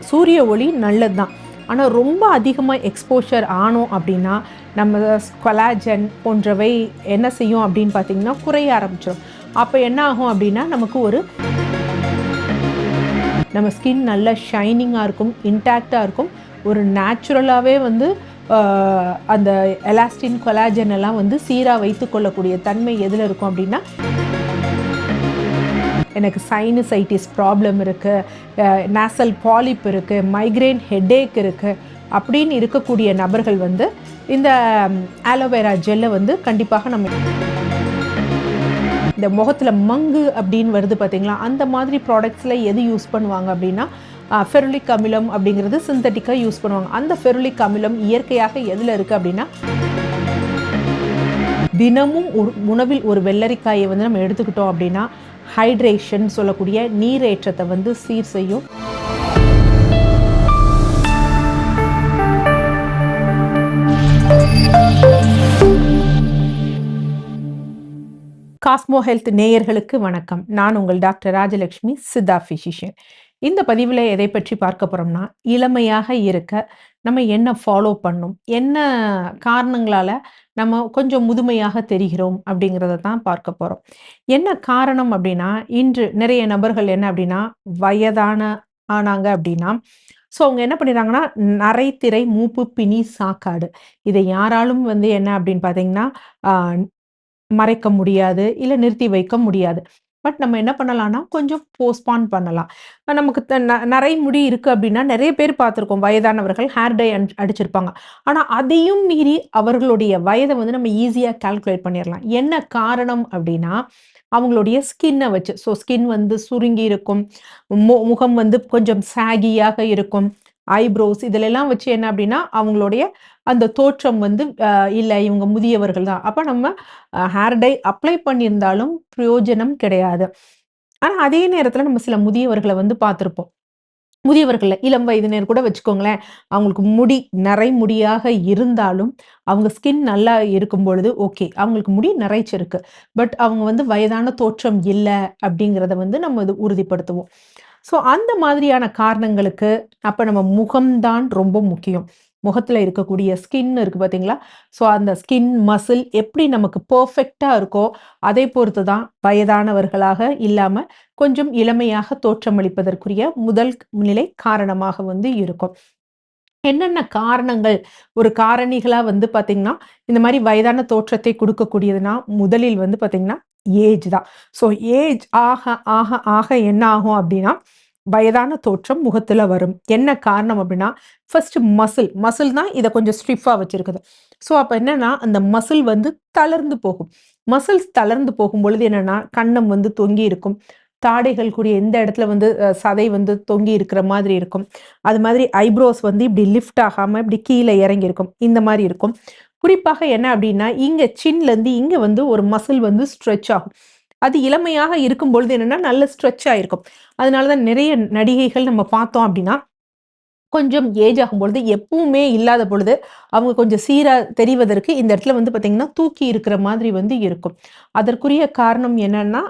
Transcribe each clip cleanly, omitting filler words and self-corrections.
சூரிய ஒளி நல்லது தான். ஆனால் ரொம்ப அதிகமாக எக்ஸ்போஷர் ஆனோம் அப்படின்னா நம்ம கொலாஜன் போன்றவை என்ன செய்யும் அப்படின்னு பார்த்தீங்கன்னா குறைய ஆரம்பிச்சிடும். அப்போ என்ன ஆகும் அப்படின்னா நம்ம ஸ்கின் நல்ல ஷைனிங்காக இருக்கும், இன்டாக்டாக இருக்கும். ஒரு நேச்சுரலாகவே வந்து அந்த எலாஸ்டின் கொலாஜன் எல்லாம் வந்து சீராக வைத்து கொள்ளக்கூடிய தன்மை எதில் இருக்கும் அப்படின்னா, எனக்கு சைனசைட்டிஸ் ப்ராப்ளம் இருக்குது, நேசல் பாலிப் இருக்குது, மைக்ரேன் ஹெட்டேக் இருக்குது அப்படின்னு இருக்கக்கூடிய நபர்கள் வந்து இந்த ஆலோவேரா ஜெல்லை வந்து கண்டிப்பாக நம்ம இந்த முகத்தில் மங்கு அப்படின்னு வருது பார்த்தீங்களா, அந்த மாதிரி ப்ராடக்ட்ஸில் எது யூஸ் பண்ணுவாங்க அப்படின்னா ஃபெருலிக் அமிலம் அப்படிங்கிறது சிந்தட்டிக்காக யூஸ் பண்ணுவாங்க. அந்த ஃபெருலிக் அமிலம் இயற்கையாக எதில் இருக்குது அப்படின்னா, தினமும் உணவில் ஒரு வெள்ளரிக்காயை வந்து நம்ம எடுத்துக்கிட்டோம் அப்படின்னா ஹைட்ரேஷன் சொல்லக்கூடிய நீரேற்றத்தை வந்து சீர் செய்யும். காஸ்மோ ஹெல்த் நேயர்களுக்கு வணக்கம். நான் உங்கள் டாக்டர் ராஜலக்ஷ்மி, சித்தா ஃபிசிஷியன். இந்த பதிவில் எதை பற்றி பார்க்க போகிறோம்னா, இளமையாக இருக்க நம்ம என்ன ஃபாலோ பண்ணும், என்ன காரணங்களால் நம்ம கொஞ்சம் முதுமையாக தெரிகிறோம் அப்படிங்கிறத தான் பார்க்க போகிறோம். என்ன காரணம் அப்படின்னா, இன்று நிறைய நபர்கள் என்ன அப்படின்னா ஆனாங்க அப்படின்னா, ஸோ அவங்க என்ன பண்ணிடுறாங்கன்னா, நரைத்திரை, மூப்பு, பிணி, சாக்காடு இதை யாராலும் வந்து என்ன அப்படின்னு பார்த்தீங்கன்னா மறைக்க முடியாது, இல்லை நிறுத்தி வைக்க முடியாது. பட் நம்ம என்ன பண்ணலாம்னா, கொஞ்சம் போஸ்ட்பான் பண்ணலாம். நமக்கு நரைமுடி இருக்குது அப்படின்னா நிறைய பேர் பார்த்துருக்கோம், வயதானவர்கள் ஹேர் டை அடிச்சிருப்பாங்க. ஆனால் அதையும் மீறி அவர்களுடைய வயதை வந்து நம்ம ஈஸியாக கால்குலேட் பண்ணிடலாம். என்ன காரணம் அப்படின்னா, அவங்களுடைய ஸ்கின்னை வச்சு. ஸோ ஸ்கின் வந்து சுருங்கி இருக்கும், முகம் வந்து கொஞ்சம் சாகியாக இருக்கும், ஐப்ரோஸ் இதிலெல்லாம் வச்சு என்ன அப்படின்னா அவங்களுடைய அந்த தோற்றம் வந்து இல்லை இவங்க முதியவர்கள் தான். அப்போ நம்ம ஹேர் டை அப்ளை பண்ணியிருந்தாலும் பிரயோஜனம் கிடையாது. ஆனால் அதே நேரத்தில் நம்ம சில முதியவர்களை வந்து பார்த்துருப்போம். முதியவர்களில் இளம் வயதினர் கூட வச்சுக்கோங்களேன், அவங்களுக்கு முடி நரைமுடியாக இருந்தாலும் அவங்க ஸ்கின் நல்லா இருக்கும் பொழுது ஓகே, அவங்களுக்கு முடி நரைச்சிருக்கு, பட் அவங்க வந்து வயதான தோற்றம் இல்லை அப்படிங்கிறத வந்து நம்ம இது உறுதிப்படுத்துவோம். ஸோ அந்த மாதிரியான காரணங்களுக்கு அப்போ நம்ம முகம்தான் ரொம்ப முக்கியம். முகத்தில் இருக்கக்கூடிய ஸ்கின் இருக்குது பார்த்தீங்களா, ஸோ அந்த ஸ்கின் மசில் எப்படி நமக்கு பர்ஃபெக்டாக இருக்கோ அதை பொறுத்து தான் வயதானவர்களாக இல்லாமல் கொஞ்சம் இளமையாக தோற்றமளிப்பதற்குரிய முதல் நிலை காரணமாக வந்து இருக்கும். என்னென்ன காரணங்கள் ஒரு காரணிகளாக வந்து பார்த்திங்கன்னா இந்த மாதிரி வயதான தோற்றத்தை கொடுக்கக்கூடியதுன்னா, முதலில் வந்து பார்த்திங்கன்னா ஏஜ் தான். ஸோ ஏஜ் ஆக ஆக ஆக என்ன ஆகும் அப்படின்னா வயதான தோற்றம் முகத்தில் வரும். என்ன காரணம் அப்படின்னா, ஃபர்ஸ்ட் மசில் தான் இதை கொஞ்சம் ஸ்டிஃபாக வச்சுருக்குது. ஸோ அப்போ என்னென்னா அந்த மசில் வந்து தளர்ந்து போகும். மசில்ஸ் தளர்ந்து போகும் பொழுது என்னென்னா கன்னம் வந்து தொங்கி இருக்கும், தாடைகள் கூடிய எந்த இடத்துல வந்து சதை வந்து தொங்கி இருக்கிற மாதிரி இருக்கும். அது மாதிரி ஐப்ரோஸ் வந்து இப்படி லிஃப்ட் ஆகாமல் இப்படி கீழே இறங்கி இருக்கும், இந்த மாதிரி இருக்கும். குறிப்பாக என்ன அப்படின்னா இங்கே சின்லேருந்து இங்கே வந்து ஒரு மசில் வந்து ஸ்ட்ரெச் ஆகும். அது இளமையாக இருக்கும் பொழுது என்னன்னா நல்ல ஸ்ட்ரெச் ஆயிருக்கும். அதனால தான் நிறைய நடிகைகள் நம்ம பார்த்தோம் அப்படின்னா கொஞ்சம் ஏஜ் ஆகும் பொழுது, எப்பவுமே இல்லாத பொழுது அவங்க கொஞ்சம் சீராக தெரிவதற்கு இந்த இடத்துல வந்து பார்த்திங்கன்னா தூக்கி இருக்கிற மாதிரி வந்து இருக்கும். அதற்குரிய காரணம் என்னன்னா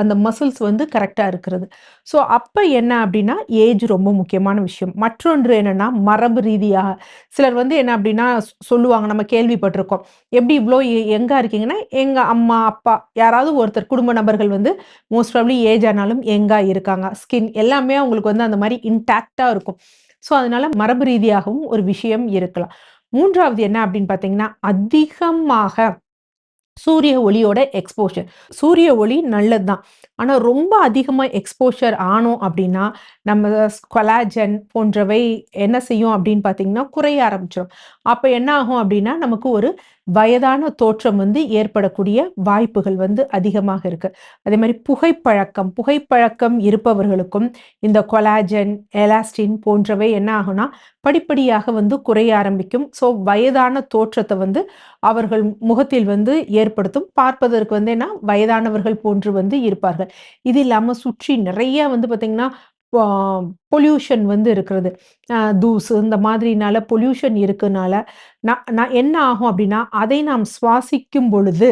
அந்த மசில்ஸ் வந்து கரெக்டாக இருக்கிறது. ஸோ அப்போ என்ன அப்படின்னா ஏஜ் ரொம்ப முக்கியமான விஷயம். மற்றொன்று என்னென்னா மரபு ரீதியாக சிலர் வந்து என்ன அப்படின்னா சொல்லுவாங்க, நம்ம கேள்விப்பட்டிருக்கோம், எப்படி இவ்வளோ எங்கே இருக்கீங்கன்னா எங்கள் அம்மா அப்பா யாராவது ஒருத்தர் குடும்ப நபர்கள் வந்து மோஸ்ட் ப்ராபப்ளி ஏஜ் ஆனாலும் எங்கே இருக்காங்க, ஸ்கின் எல்லாமே அவங்களுக்கு வந்து அந்த மாதிரி இன்டாக்டாக இருக்கும். ஸோ அதனால மரபு ரீதியாகவும் ஒரு விஷயம் இருக்கலாம். மூன்றாவது என்ன அப்படின்னு பார்த்தீங்கன்னா, அதிகமாக சூரிய ஒளியோட எக்ஸ்போஷர். சூரிய ஒளி நல்லது தான். ஆனால் ரொம்ப அதிகமாக எக்ஸ்போஷர் ஆனோம் அப்படின்னா நம்ம கொலாஜன் போன்றவை என்ன செய்யும் அப்படின்னு பார்த்தீங்கன்னா குறைய ஆரம்பிச்சிடும். அப்போ என்ன ஆகும் அப்படின்னா நமக்கு ஒரு வயதான தோற்றம் வந்து ஏற்படக்கூடிய வாய்ப்புகள் வந்து அதிகமாக இருக்குது. அதே மாதிரி புகைப்பழக்கம் இருப்பவர்களுக்கும் இந்த கொலாஜன், எலாஸ்டின் போன்றவை என்ன ஆகும்னா படிப்படியாக வந்து குறைய ஆரம்பிக்கும். ஸோ வயதான தோற்றத்தை வந்து அவர்கள் முகத்தில் வந்து ஏற்படுத்தும். பார்ப்பதற்கு வந்து என்ன வயதானவர்கள் போன்று வந்து இருப்பார்கள். இது இல்லாமல் சுற்றி நிறைய வந்து பார்த்திங்கன்னா பொல்யூஷன் வந்து இருக்கிறது, தூசு இந்த மாதிரினால பொல்யூஷன் இருக்குனால நான் என்ன ஆகும் அப்படின்னா அதை நாம் சுவாசிக்கும் பொழுது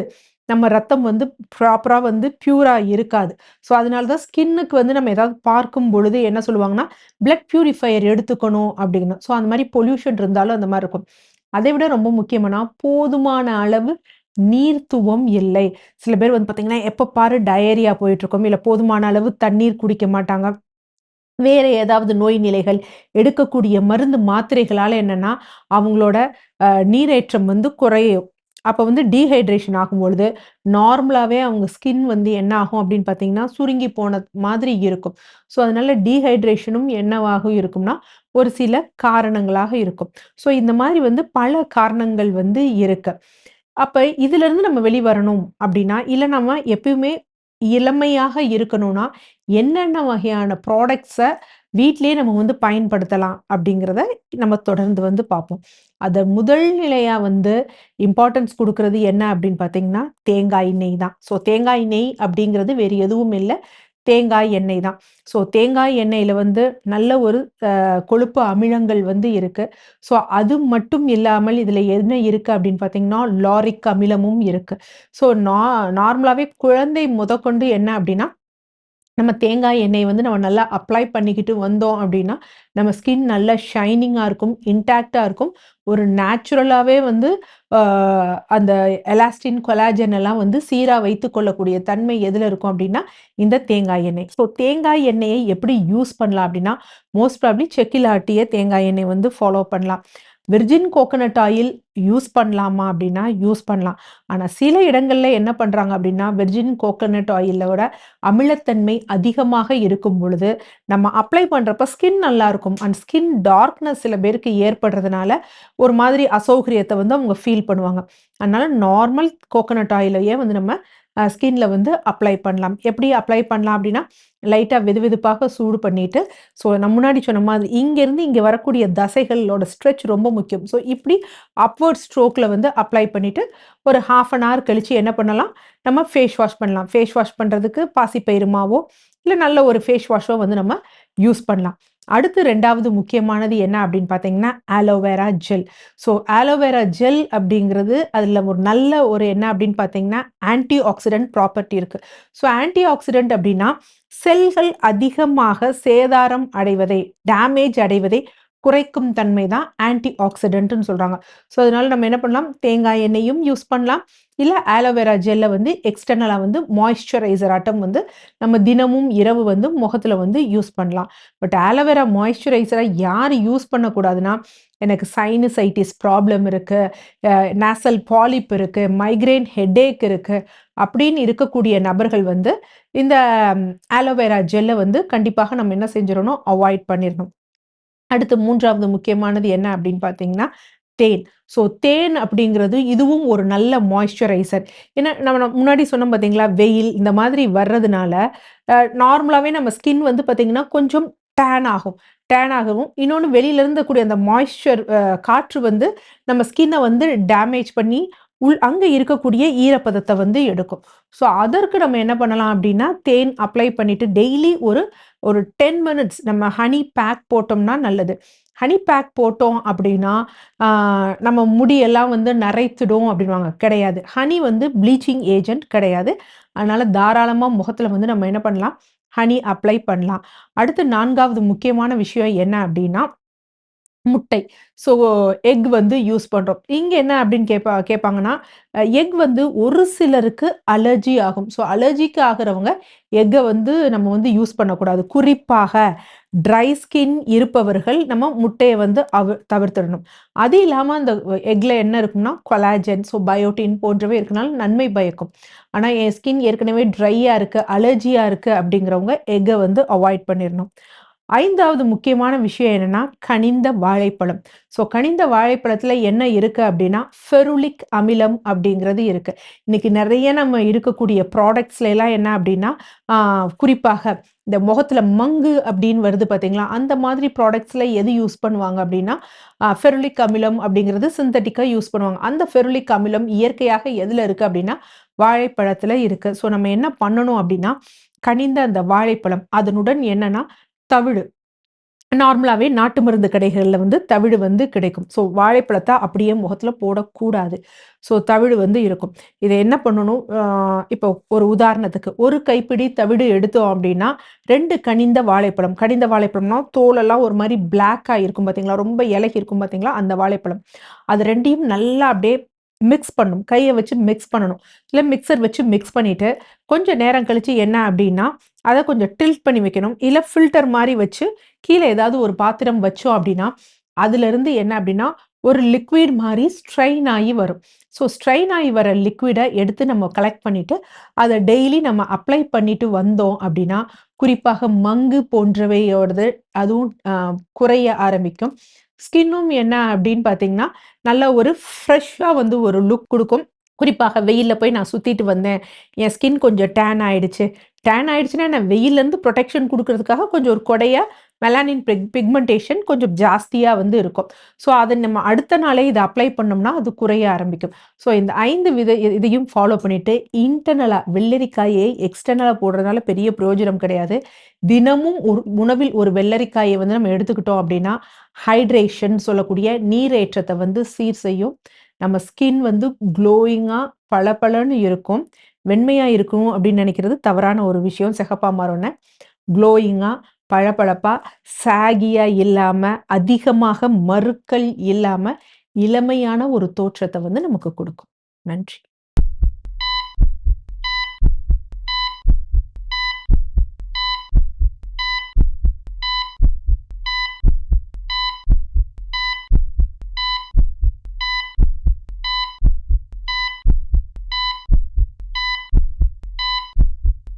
நம்ம ரத்தம் வந்து ப்ராப்பரா வந்து பியூரா இருக்காது. ஸோ அதனால தான் ஸ்கின்னுக்கு வந்து நம்ம ஏதாவது பார்க்கும் பொழுது என்ன சொல்லுவாங்கன்னா, பிளட் பியூரிஃபையர் எடுத்துக்கணும் அப்படின்னு. ஸோ அந்த மாரி பொல்யூஷன் இருந்தாலும் அந்த மாரி இருக்கும். அதை விட ரொம்ப முக்கியமானா, போதுமான அளவு நீர்த்துவம் இல்லை. சில பேர் வந்து பார்த்தீங்கன்னா, எப்ப பாரு டயரியா போயிட்டுருக்கும். இல்ல போதுமான அளவு தண்ணீர் குடிக்க மாட்டாங்க. வேற ஏதாவது நோய் நிலைகள், எடுக்கக்கூடிய மருந்து மாத்திரைகளால என்னன்னா, அவங்களோட நீரேற்றம் வந்து குறையும். அப்ப வந்து டீஹைட்ரேஷன் ஆகும்பொழுது, நார்மலாவே அவங்க ஸ்கின் வந்து என்ன ஆகும் அப்படின்னு பார்த்தீங்கன்னா, சுருங்கி போன மாதிரி இருக்கும். ஸோ, அதனால டீஹைட்ரேஷனும் என்னவாக இருக்கும்னா, ஒரு சில காரணங்களாக இருக்கும். ஸோ, இந்த மாதிரி வந்து பல காரணங்கள் வந்து இருக்கு. அப்ப இதிலிருந்து நம்ம வெளிவரணும் அப்படின்னா, இல்ல நம்ம எப்பயுமே இளமையாக இருக்கணும்னா, என்னென்ன வகையான ப்ராடக்ட்ஸ வீட்டிலேயே நம்ம வந்து பயன்படுத்தலாம் அப்படிங்கிறத நம்ம தொடர்ந்து வந்து பார்ப்போம். அத முதல் நிலையா வந்து இம்பார்ட்டன்ஸ் குடுக்குறது என்ன அப்படின்னு பார்த்தீங்கன்னா, தேங்காய் எண்ணெய் தான். ஸோ தேங்காய் நெய் அப்படிங்கிறது வேறு எதுவும் இல்ல. தேங்காய் எண்ணெய் தான். ஸோ தேங்காய் எண்ணெயில வந்து நல்ல ஒரு கொழுப்பு அமிலங்கள் வந்து இருக்கு. ஸோ அது மட்டும் இல்லாமல் இதில என்ன இருக்கு அப்படின்னு பார்த்தீங்கன்னா, லாரிக் அமிலமும் இருக்கு. ஸோ நார்மலாவே குழந்தை முதற்கொண்டு என்ன அப்படின்னா, நம்ம தேங்காய் எண்ணெய வந்து நம்ம நல்லா அப்ளை பண்ணிக்கிட்டு வந்தோம் அப்படின்னா, நம்ம ஸ்கின் நல்லா ஷைனிங்கா இருக்கும், இன்டாக்ட்டா இருக்கும். ஒரு நேச்சுரலாவே வந்து அ அந்த எலாஸ்டின், கொலாஜன் எல்லாம் வந்து சீரா வைத்துக் கொள்ளக்கூடிய தன்மை எதுல இருக்கும் அப்படின்னா, இந்த தேங்காய் எண்ணெய். ஸோ தேங்காய் எண்ணெயை எப்படி யூஸ் பண்ணலாம் அப்படின்னா, மோஸ்ட் ப்ராபப்ளி செக்கில ஆட்டிய தேங்காய் எண்ணெய் வந்து ஃபாலோ பண்ணலாம். விர்ஜின் கோகனட் ஆயில் யூஸ் பண்ணலாமா அப்படின்னா, யூஸ் பண்ணலாம். ஆனா சில இடங்கள்ல என்ன பண்றாங்க அப்படின்னா, விர்ஜின் கோகனட் ஆயிலோட அமிலத்தன்மை அதிகமாக இருக்கும் பொழுது, நம்ம அப்ளை பண்றப்ப ஸ்கின் நல்லாருக்கும். அண்ட் ஸ்கின் டார்க்னஸ் சில பேருக்கு ஏற்படுறதுனால, ஒரு மாதிரி அசௌகரியத்த வந்து அவங்க ஃபீல் பண்ணுவாங்க. அதனால நார்மல் கோகனட் ஆயிலையே வந்து நம்ம ஸ்கின்ல வந்து அப்ளை பண்ணலாம். எப்படி அப்ளை பண்ணலாம் அப்படின்னா, லைட்டா வெதுவெதுப்பாக சூடு பண்ணிட்டு, ஸோ நான் முன்னாடி சொன்ன மாதிரி இங்கேருந்து இங்க வரக்கூடிய தசைகளோட ஸ்ட்ரெச் ரொம்ப முக்கியம். ஸோ இப்படி அப்வர்ட் ஸ்ட்ரோக்ல வந்து அப்ளை பண்ணிட்டு, ஒரு 1/2 அன் ஹவர் கழிச்சு என்ன பண்ணலாம், நம்ம ஃபேஸ் வாஷ் பண்ணலாம். ஃபேஸ் வாஷ் பண்றதுக்கு பாசிப்பயிறு மாவோ, இல்ல நல்ல ஒரு ஃபேஸ் வாஷோ வந்து நம்ம யூஸ் பண்ணலாம். அடுத்து 2வது முக்கியமானது என்ன அப்படின்னு பார்த்தீங்கன்னா, aloe vera gel. So aloe vera gel அப்படிங்கிறது அதில ஒரு நல்ல ஒரு என்ன அப்படின்னு பார்த்தீங்கன்னா, ஆன்டி ஆக்ஸிடென்ட் ப்ராப்பர்ட்டி இருக்கு. ஸோ ஆன்டி ஆக்ஸிடென்ட் அப்படின்னா, செல்கள் அதிகமாக சேதாரம் அடைவதை, டேமேஜ் அடைவதை குறைக்கும் தன்மை தான் ஆன்டி ஆக்ஸிடென்ட்ன்னு சொல்றாங்க. ஸோ அதனால நம்ம என்ன பண்ணலாம், தேங்காய் எண்ணெயும் யூஸ் பண்ணலாம். இல்ல ஆலோவேரா ஜெல்ல வந்து எக்ஸ்டர்னலா வந்து மாய்ஸ்சரைசர் ஆட்டம் வந்து நம்ம தினமும் இரவு வந்து முகத்துல வந்து யூஸ் பண்ணலாம். பட் ஆலோவேரா மாய்ஸ்சரைசரா யாரு யூஸ் பண்ணக்கூடாதுன்னா, எனக்கு சைனசைட்டிஸ் ப்ராப்ளம் இருக்கு, நாசல் பாலிப் இருக்கு, மைக்ரேன் ஹெட்டேக் இருக்கு அப்படின்னு இருக்கக்கூடிய நபர்கள் வந்து இந்த ஆலோவேரா ஜெல்ல வந்து கண்டிப்பாக நம்ம என்ன செஞ்சிரணும், அவாய்ட் பண்ணிரணும். அடுத்து 3வது முக்கியமானது என்ன அப்படின்னு பார்த்தீங்கன்னா, தேன். ஸோ தேன் அப்படிங்கிறது இதுவும் ஒரு நல்ல மாய்ஸ்சரைசர். ஏன்னா நம்ம முன்னாடி சொன்னோம் பார்த்தீங்களா, வெயில் இந்த மாதிரி வர்றதுனால, நார்மலாவே நம்ம ஸ்கின் வந்து பார்த்தீங்கன்னா, கொஞ்சம் டேன் ஆகும். டேன் ஆகவும், இன்னொன்னு வெளியில இருந்து கூடிய அந்த மாய்ஸ்சர் காற்று வந்து நம்ம ஸ்கின்ன வந்து டேமேஜ் பண்ணி, அங்க இருக்கக்கூடிய ஈரப்பதத்த வந்து எடுக்கும். ஸோ அதற்கு நம்ம என்ன பண்ணலாம் அப்படின்னா, தேன் அப்ளை பண்ணிட்டு டெய்லி ஒரு ஒரு 10 மினிட்ஸ் நம்ம ஹனி பேக் போட்டோம்னா நல்லது. ஹனி பேக் போட்டோம் அப்படின்னா, ஆ நம்ம முடியெல்லாம் வந்து நரைத்திடும் அப்படின்னுவாங்க. கிடையாது. ஹனி வந்து ப்ளீச்சிங் ஏஜென்ட் கிடையாது. அதனால தாராளமா முகத்துல வந்து நம்ம என்ன பண்ணலாம், ஹனி அப்ளை பண்ணலாம். அடுத்து 4வது முக்கியமான விஷயம் என்ன அப்படின்னா, முட்டை. ஸோ எக் வந்து யூஸ் பண்றோம். இங்க என்ன அப்படின்னு கேட்பாங்கன்னா, எக் வந்து ஒரு சிலருக்கு அலர்ஜி ஆகும். ஸோ அலர்ஜிக்கு ஆகுறவங்க எக்க வந்து நம்ம வந்து யூஸ் பண்ணக்கூடாது. குறிப்பாக ட்ரை ஸ்கின் இருப்பவர்கள் நம்ம முட்டைய வந்து தவிர்த்திடணும். அது இல்லாம அந்த எக்ல என்ன இருக்கும்னா, கொலாஜன், ஸோ பயோட்டின் போன்றவை இருக்கனால நன்மை பயக்கும். ஆனா என் ஸ்கின் ஏற்கனவே ட்ரையா இருக்கு, அலர்ஜியா இருக்கு அப்படிங்கிறவங்க எக்க வந்து அவாய்ட் பண்ணிரணும். 5வது முக்கியமான விஷயம் என்னன்னா, கனிந்த வாழைப்பழம். ஸோ கனிந்த வாழைப்பழத்தில என்ன இருக்கு அப்டின்னா, ஃபெருலிக் அமிலம் அப்படிங்கிறது இருக்கு. இன்னைக்கு நெறைய நம்ம இருக்கக்கூடிய ப்ராடக்ட்ஸ்ல எல்லாம் என்ன அப்டின்னா, ஆ குறிப்பாக இந்த முகத்தில மங்கு அப்படின்னு வருது பார்த்தீங்களா, அந்த மாதிரி ப்ராடக்ட்ஸ்ல எது யூஸ் பண்ணுவாங்க அப்டின்னா, ஃபெருலிக் அமிலம் அப்படிங்கிறது சிந்தெடிக்கா யூஸ் பண்ணுவாங்க. அந்த ஃபெருலிக் அமிலம் இயற்கையாக எதுல இருக்கு அப்டின்னா, வாழைப்பழத்தில இருக்கு. ஸோ நம்ம என்ன பண்ணணும் அப்டின்னா, கனிந்த அந்த வாழைப்பழம் அதனுடன் என்னன்னா, தவிடு. நார்மலாவே நாட்டு மருந்து கடைகள்ல வந்து தவிடு வந்து கிடைக்கும். ஸோ வாழைப்பழத்த அப்படியே முகத்துல போடக்கூடாது. ஸோ தவிடு வந்து இருக்கும். இத என்ன பண்ணணும், இப்போ ஒரு உதாரணத்துக்கு 1 கைப்பிடி தவிடு எடுத்தோம் அப்படின்னா, 2 கனிந்த வாழைப்பழம். கனிந்த வாழைப்பழம்னா தோலெல்லாம் ஒரு மாரி பிளாக்கா இருக்கும் பார்த்தீங்களா? ரொம்ப இளகி இருக்கும் பார்த்தீங்களா? அந்த வாழைப்பழம். அது 2யும் நல்லா அப்படியே மிக்ஸ் பண்ணணும். கைய வச்சு மிக்ஸ் பண்ணணும். இல்ல மிக்ஸர் வச்சு மிக்ஸ் பண்ணிட்டு, கொஞ்சம் நேரம் கழிச்சு என்ன அப்படின்னா, அத கொஞ்சம் டில்ட் பண்ணி வைக்கணும். இல்ல ஃபில்டர் மாரி வச்சு கீழ ஏதாவது ஒரு பாத்திரம் வச்சோம் அப்படின்னா, அதிலிருந்து என்ன அப்படின்னா, ஒரு லிக்விட் மாரி ஸ்ட்ரெயின் ஆயி வரும். ஸோ ஸ்ட்ரெயின் ஆயி வர லிக்விட எடுத்து நம்ம கலெக்ட் பண்ணிட்டு, அத டெய்லி நம்ம அப்ளை பண்ணிட்டு வந்தோம் அப்படின்னா, குறிப்பாக மங்கு போன்றவையோடது அதுவும் குறைய ஆரம்பிக்கும். ஸ்கின்னும் என்ன அப்படின்னு பார்த்தீங்கன்னா, நல்ல ஒரு ஃப்ரெஷ்ஷா வந்து ஒரு லுக் குடுக்கும். குறிப்பாக வெயில்ல போய் நான் சுத்திட்டு வந்தேன். என் ஸ்கின் கொஞ்சம் டேன் ஆயிடுச்சு. டேன் ஆயிடுச்சுன்னா என்ன வெயில்லருந்து புரொடெக்ஷன் குடுக்குறதுக்காக கொஞ்சம் ஒரு கொடையா மெலானின் பிக்மென்டேஷன் கொஞ்சம் ஜாஸ்தியா வந்து இருக்கும். ஸோ, அத நம்ம அடுத்த நாளே இத அப்ளை பண்ணோம்னா, அது குறைய ஆரம்பிக்கும். ஸோ, இந்த 5 இதையும் ஃபாலோ பண்ணிட்டு, இன்டர்னலா வெள்ளரிக்காயை எக்ஸ்டர்னலா போடுறதுனால பெரிய பிரயோஜனம் கிடையாது. தினமும் ஒரு உணவில் ஒரு வெள்ளரிக்காய வந்து நம்ம எடுத்துக்கிட்டோம் அப்டின்னா, ஹைட்ரேஷன் சொல்லக்கூடிய நீரேற்றத்த வந்து சீர் செய்யும். நம்ம ஸ்கின் வந்து க்ளோயிங்கா பளபளன்னு இருக்கும். வெண்மையா இருக்கும் அப்டின்னு நெனைக்கிறது தவறான ஒரு விஷயம். சிகப்பா மாறும்னு. க்ளோயிங்கா, பளபளப்பா, சாகியா இல்லாம, அதிகமாக மருக்கள் இல்லாம, இளமையான ஒரு தோற்றத்த வந்து நமக்கு குடுக்கும். நன்றி.